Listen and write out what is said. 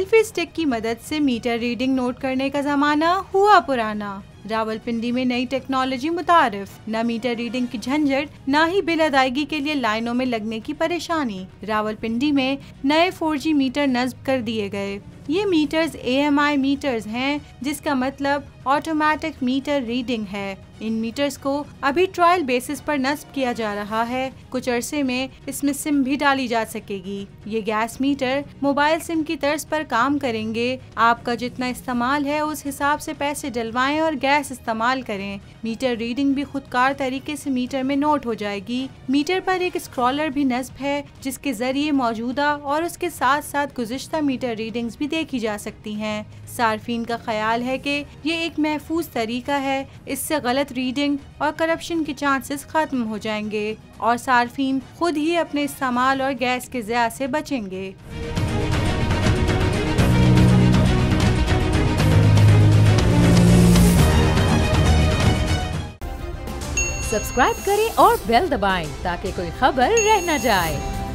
Selfie stick की मदद से मीटर रीडिंग नोट करने का जमाना हुआ पुराना। रावलपिंडी में नई टेक्नोलॉजी मुतारिफ, न मीटर रीडिंग की झंझट, न ही बिल अदायगी के लिए लाइनों में लगने की परेशानी। रावलपिंडी में नए 4G मीटर नस्ब कर दिए गए। ये मीटर्स AMI मीटर्स हैं, जिसका मतलब ऑटोमेटिक मीटर रीडिंग है। इन मीटर्स को अभी ट्रायल बेसिस पर नस्ब किया जा रहा है। कुछ अरसे में इसमें सिम भी डाली जा सकेगी। ये गैस मीटर मोबाइल सिम की तर्ज पर काम करेंगे। आपका जितना इस्तेमाल है उस हिसाब से पैसे डलवाएं और गैस इस्तेमाल करें। मीटर रीडिंग भी खुदकार तरीके से मीटर में नोट हो जाएगी। मीटर पर एक स्क्रॉलर भी नस्ब है, जिसके जरिए मौजूदा और उसके साथ साथ गुज़िश्ता मीटर रीडिंग्स भी देखी जा सकती हैं। सार्फिन का ख्याल है कि ये एक महफूज तरीका है। इससे गलत रीडिंग और करप्शन के चांसेस खत्म हो जाएंगे और सार्फिन खुद ही अपने इस्तेमाल और गैस के ज़िया से बचेंगे। सब्सक्राइब करें और बेल दबाएं ताकि कोई खबर रह न जाए।